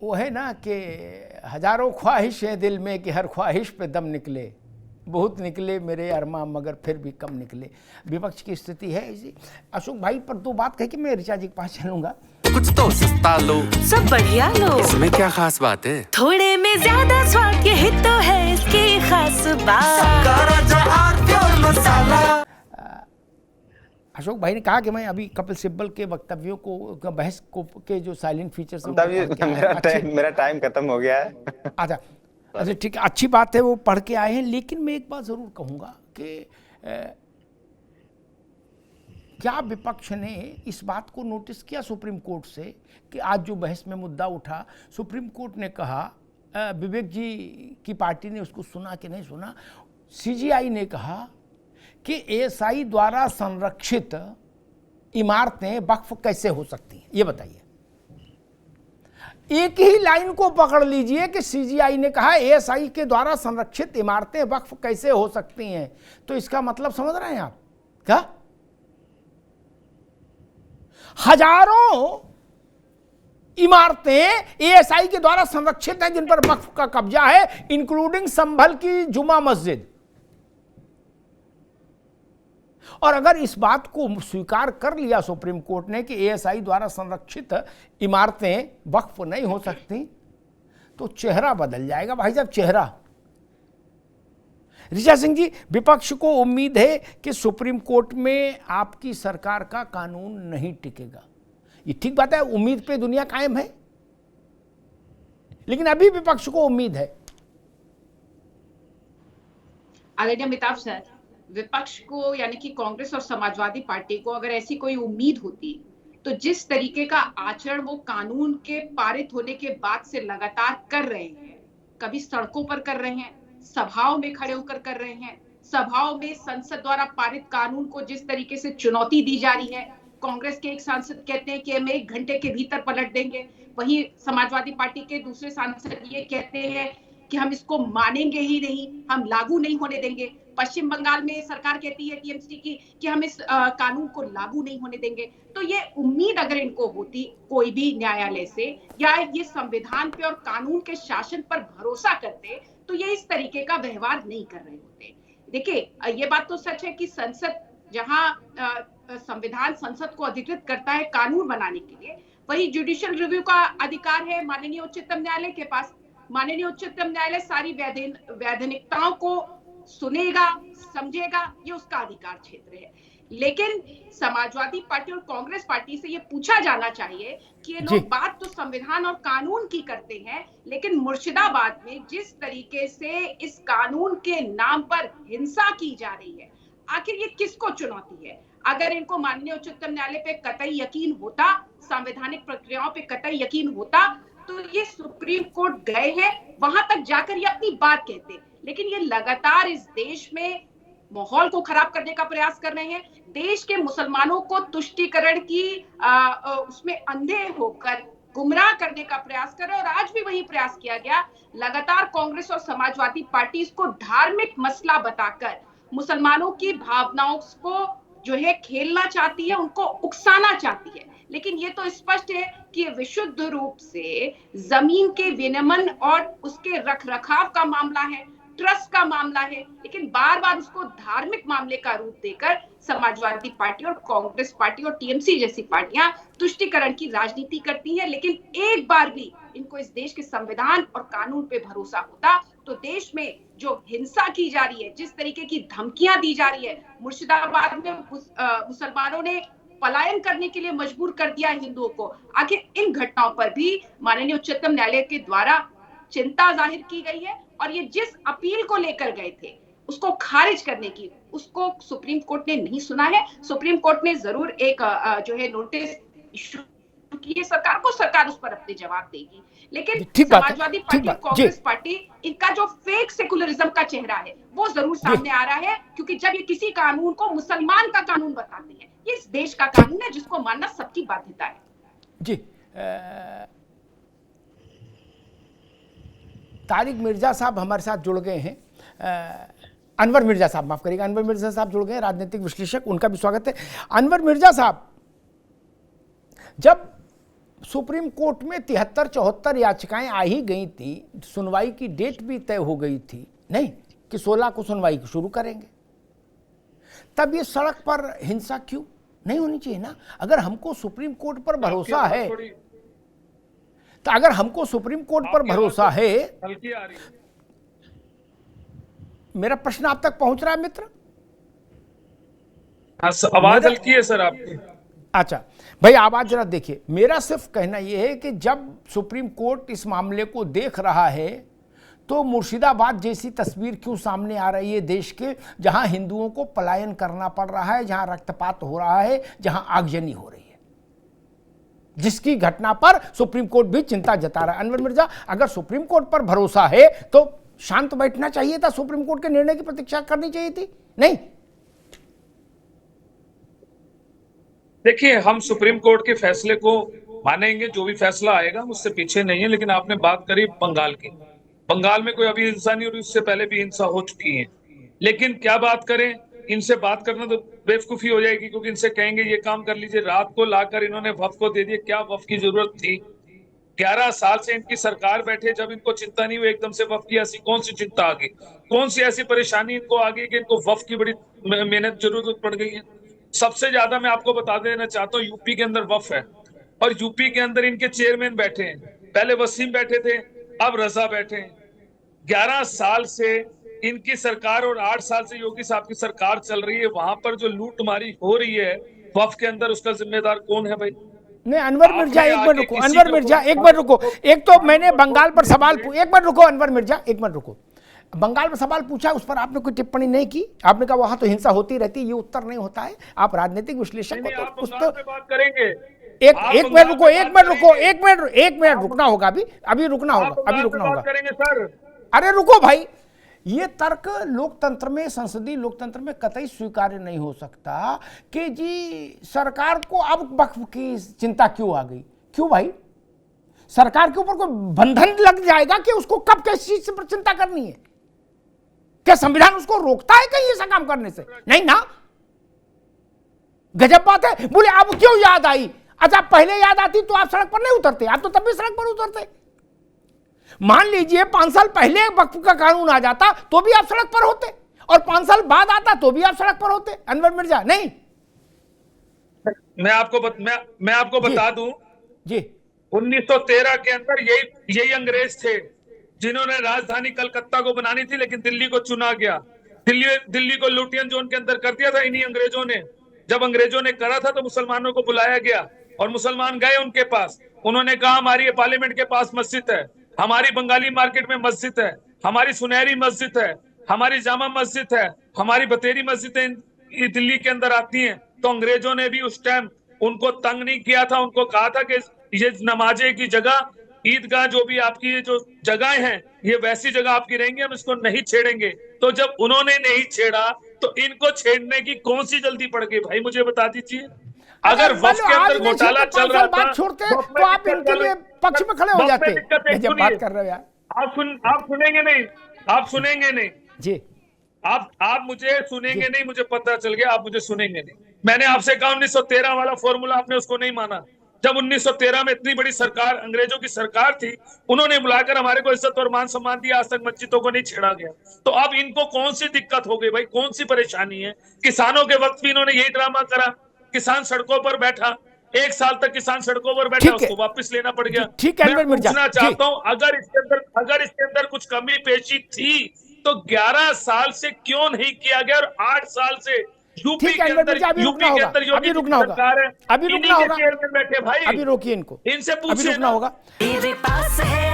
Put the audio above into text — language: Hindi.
वो है ना कि हजारों ख्वाहिशें दिल में कि हर ख्वाहिश पे दम निकले, बहुत निकले मेरे अरमां मगर फिर भी कम निकले। विपक्ष की स्थिति है इसी। अशोक भाई पर दो बात कह के मैं ऋचा जी के पास चलूंगा। कुछ तो सस्ता लो, सब बढ़िया लो, इसमें क्या खास बात है? थोड़े में ज्यादा स्वाद, यही तो है इसकी खास बात। अशोक भाई ने कहा कि मैं अभी कपिल सिब्बल के वक्तव्यों को, बहस को के जो साइलेंट फीचर्स मेरा टाइम खत्म हो गया है। अच्छा ठीक है, अच्छी बात है, वो पढ़ के आए हैं। लेकिन मैं एक बात जरूर कहूँगा कि क्या विपक्ष ने इस बात को नोटिस किया सुप्रीम कोर्ट से कि आज जो बहस में मुद्दा उठा, सुप्रीम कोर्ट ने कहा, विवेक जी की पार्टी ने उसको सुना कि नहीं सुना, सीजीआई ने कहा कि एएसआई द्वारा संरक्षित इमारतें वक्फ कैसे हो सकती हैं, ये बताइए। एक ही लाइन को पकड़ लीजिए कि सीजीआई ने कहा एएसआई के द्वारा संरक्षित इमारतें वक्फ कैसे हो सकती हैं, तो इसका मतलब समझ रहे हैं आप क्या? हजारों इमारतें एएसआई के द्वारा संरक्षित हैं जिन पर वक्फ का कब्जा है, इंक्लूडिंग संभल की जुमा मस्जिद। और अगर इस बात को स्वीकार कर लिया सुप्रीम कोर्ट ने कि एएसआई द्वारा संरक्षित इमारतें वक्फ नहीं हो सकती, तो चेहरा बदल जाएगा भाई साहब, चेहरा। ऋचा सिंह जी, विपक्ष को उम्मीद है कि सुप्रीम कोर्ट में आपकी सरकार का कानून नहीं टिकेगा। ये ठीक बात है, उम्मीद पे दुनिया कायम है, लेकिन अभी विपक्ष को उम्मीद है। आदरणीय अमिताभ सर, विपक्ष को यानी कि कांग्रेस और समाजवादी पार्टी को अगर ऐसी कोई उम्मीद होती तो जिस तरीके का आचरण वो कानून के पारित होने के बाद से लगातार कर रहे हैं, कभी सड़कों पर कर रहे हैं, सभाओं में खड़े होकर कर रहे हैं, सभाओं में संसद द्वारा पारित कानून को जिस तरीके से चुनौती दी जा रही है, कांग्रेस के एक सांसद कहते हैं कि हम 1 घंटे के भीतर पलट देंगे, वहीं समाजवादी पार्टी के दूसरे सांसद ये कहते हैं कि हम इसको मानेंगे ही नहीं, हम लागू नहीं होने देंगे। पश्चिम बंगाल में सरकार कहती है टीएमसी की कि हम इस कानून को लागू नहीं होने देंगे। तो ये उम्मीद अगर इनको होती कोई भी न्यायालय से, या ये संविधान पे और कानून के शासन पर भरोसा करते, तो ये इस तरीके का व्यवहार नहीं कर रहे होते। देखिए, ये बात तो सच है कि संसद, जहां संविधान संसद को अधिकृत करता है कानून बनाने के लिए, वही जुडिशियल रिव्यू का अधिकार है माननीय उच्चतम न्यायालय के पास। माननीय उच्चतम न्यायालय सारी वैधानिकताओं को सुनेगा, समझेगा, ये उसका अधिकार क्षेत्र है। लेकिन समाजवादी पार्टी और कांग्रेस पार्टी से ये पूछा जाना चाहिए कि ये लोग बात तो संविधान और कानून की करते हैं, लेकिन मुर्शिदाबाद में जिस तरीके से इस कानून के नाम पर हिंसा की जा रही है, आखिर ये किसको चुनौती है? अगर इनको माननीय उच्चतम न्यायालय पे कतई यकीन होता, संवैधानिक प्रक्रियाओं पे कतई यकीन होता, तो ये सुप्रीम कोर्ट गए हैं, वहां तक जाकर ये अपनी बात कहते। लेकिन ये लगातार इस देश में माहौल को खराब करने का प्रयास कर रहे हैं, देश के मुसलमानों को तुष्टीकरण की उसमें अंधे होकर गुमराह करने का प्रयास कर रहे हैं। और आज भी वही प्रयास किया गया। लगातार कांग्रेस और समाजवादी पार्टी इसको धार्मिक मसला बताकर मुसलमानों की भावनाओं को जो है खेलना चाहती है, उनको उकसाना चाहती है। लेकिन ये तो स्पष्ट है कि ये विशुद्ध रूप से जमीन के विनियमन और उसके रखरखाव का मामला है, ट्रस्ट का मामला है। लेकिन बार बार उसको धार्मिक मामले का रूप देकर समाजवादी पार्टी और कांग्रेस पार्टी और टीएमसी जैसी पार्टियां तुष्टीकरण की राजनीति करती हैं। लेकिन एक बार भी इनको इस देश के संविधान और कानून पे भरोसा होता तो देश में जो हिंसा की जा रही है, जिस तरीके की धमकियां दी जा रही है, मुर्शिदाबाद में मुसलमानों ने पलायन करने के लिए मजबूर कर दिया हिंदुओं को, आखिर इन घटनाओं पर भी माननीय उच्चतम न्यायालय के द्वारा चिंता जाहिर की गई है। और ये जिस अपील को लेकर गए थे उसको खारिज करने की, उसको सुप्रीम कोर्ट ने नहीं सुना है। सुप्रीम कोर्ट ने जरूर एक जो है नोटिस इशू की है सरकार को, सरकार उस पर अपने जवाब देगी। लेकिन समाजवादी पार्टी और कांग्रेस पार्टी, इनका जो फेक सेकुलरिज्म का चेहरा है वो जरूर सामने आ रहा है, क्योंकि जब ये किसी कानून को मुसलमान का कानून बताते हैं, ये इस देश का कानून है जिसको मानना सबकी बाध्यता है। जी, तारिक मिर्जा साहब हमारे साथ जुड़ गए हैं, अनवर मिर्जा साहब, माफ करिएगा, अनवर मिर्जा साहब जुड़ गए, राजनीतिक विश्लेषक, उनका भी स्वागत है। अनवर मिर्जा साहब, जब सुप्रीम कोर्ट में 73-74 याचिकाएं आ ही गई थी, सुनवाई की डेट भी तय हो गई थी नहीं कि 16 को सुनवाई शुरू करेंगे, तब ये सड़क पर हिंसा क्यों नहीं होनी चाहिए ना? अगर हमको सुप्रीम कोर्ट पर भरोसा है, तो अगर हमको सुप्रीम कोर्ट पर भरोसा है, मेरा प्रश्न आप तक पहुंच रहा है मित्र? आवाज हल्की है सर आपकी। अच्छा भाई, आवाज जरा देखिए। मेरा सिर्फ कहना यह है कि जब सुप्रीम कोर्ट इस मामले को देख रहा है तो मुर्शिदाबाद जैसी तस्वीर क्यों सामने आ रही है देश के, जहां हिंदुओं को पलायन करना पड़ रहा है, जहां रक्तपात हो रहा है, जहां आगजनी हो रही है, जिसकी घटना पर सुप्रीम कोर्ट भी चिंता जता रहा है। अनवर मिर्जा, अगर सुप्रीम कोर्ट पर भरोसा है तो शांत बैठना चाहिए था, सुप्रीम कोर्ट के निर्णय की प्रतीक्षा करनी चाहिए थी नहीं? देखिए, हम सुप्रीम कोर्ट के फैसले को मानेंगे, जो भी फैसला आएगा उससे पीछे नहीं है। लेकिन आपने बात करी बंगाल की, बंगाल में कोई अभी हिंसा नहीं हो रही, उससे पहले भी हिंसा हो चुकी है। लेकिन क्या बात करें, इनसे बात करना तो बेवकूफी हो जाएगी, क्योंकि इनसे कहेंगे ये काम कर लीजिए, रात को लाकर इन्होंने वफ को दे दिया। क्या वफ की जरूरत थी? 11 साल से इनकी सरकार बैठे, जब इनको चिंता नहीं हुई एकदम से वफ की ऐसी कौन सी चिंता आ गई? कौन सी ऐसी परेशानी इनको आ गई कि इनको वफ की बड़ी मेहनत जरूरत पड़ गई है? सबसे ज्यादा मैं आपको बता देना चाहता हूँ, यूपी के अंदर वफ है और यूपी के अंदर इनके चेयरमैन बैठे हैं। पहले वसीम बैठे थे, अब रजा बैठे हैं। 11 साल से इनकी सरकार और 8 साल से योगी साहब की सरकार चल रही है। वहां पर जो लूटमारी हो रही है वफ के अंदर, उसका जिम्मेदार कौन है भाई? नहीं अनवर मिर्जा, एक मिनट रुको। अनवर मिर्जा, एक मिनट रुको। एक तो मैंने बंगाल पर सवाल एक मिनट रुको अनवर मिर्जा, एक मिनट रुको। बंगाल में सवाल पूछा, उस पर आपने कोई टिप्पणी नहीं की। आपने कहा वहां तो हिंसा होती रहती है, ये उत्तर नहीं होता है। आप राजनीतिक विश्लेषक हो तो कुछ तो बात करेंगे। एक मिनट रुको, एक मिनट रुकना होगा, अभी रुकना होगा करेंगे सर। अरे रुको भाई, ये तर्क लोकतंत्र में, संसदीय लोकतंत्र में कतई स्वीकार्य नहीं हो सकता कि जी सरकार को अब वक्फ की चिंता क्यों आ गई। क्यों भाई? सरकार के ऊपर कोई बंधन लग जाएगा कि उसको कब किस चीज से चिंता करनी है? क्या संविधान उसको रोकता है कहीं ऐसा काम करने से? नहीं ना। गजब बात है। बोले अब क्यों याद आई? अच्छा, पहले याद आती तो आप सड़क पर नहीं उतरते, आप तो तब भी सड़क पर उतरते। मान लीजिए 5 साल पहले वक्फ का कानून आ जाता तो भी आप सड़क पर होते, और 5 साल बाद आता तो भी आप सड़क पर होते। अनवर मिर्जा नहीं, मैं आपको बता दूं जी, 1913 के अंदर यही अंग्रेज थे जिन्होंने राजधानी कलकत्ता को बनानी थी, लेकिन दिल्ली को चुना गया। दिल्ली को लुटियन जोन के अंदर कर दिया था इन्हीं अंग्रेजों ने। जब अंग्रेजों ने करा था तो मुसलमानों को बुलाया गया और मुसलमान गए उनके पास। उन्होंने कहा हमारी पार्लियामेंट के पास मस्जिद है, हमारी बंगाली मार्केट में मस्जिद है, हमारी सुनहरी मस्जिद है, हमारी जामा मस्जिद है, हमारी बतेरी मस्जिदें दिल्ली के अंदर आती हैं। तो अंग्रेजों ने भी उस टाइम उनको तंग नहीं किया था, उनको कहा था कि ये नमाजे की जगह, ईदगाह जो भी आपकी जो जगह हैं, ये वैसी जगह आपकी रहेंगी, हम इसको नहीं छेड़ेंगे। तो जब उन्होंने नहीं छेड़ा तो इनको छेड़ने की कौन सी जल्दी पड़ गई भाई? मुझे बता दीजिए। अगर वक्फ के अंदर घोटाला चल रहा था छोड़ते तो आप इनके लिए पक्ष में खड़े हो जाते। जब बात कर रहे हो यार, आप सुनेंगे नहीं जी, आप मुझे सुनेंगे नहीं, मुझे पता चल गया आप मुझे सुनेंगे नहीं। मैंने आपसे कहा 1913 वाला फॉर्मूला, आपने उसको नहीं माना। जब 1913 में इतनी बड़ी सरकार, अंग्रेजों की सरकार थी, उन्होंने बुलाकर हमारे को इज्जत और मान सम्मान दिया, आज तक मस्जिदों को नहीं छेड़ा गया। तो अब इनको कौन सी दिक्कत हो गई भाई? कौन सी परेशानी है? किसानों के वक्त भी इन्होंने यही ड्रामा करा, किसान सड़कों पर बैठा, 1 साल तक किसान सड़कों पर बैठा, उसको वापस लेना पड़ गया। ठीक है, मैं पूछना चाहता हूं, अगर इसके अंदर कुछ कमी पेशी थी तो 11 साल से क्यों नहीं किया गया? और 8 साल से यूपी के अंदर अभी रुकना होगा, बैठे भाई, अभी रोकिए इनको, इनसे अभी पूछिए रुकना होगा। मेरे पास है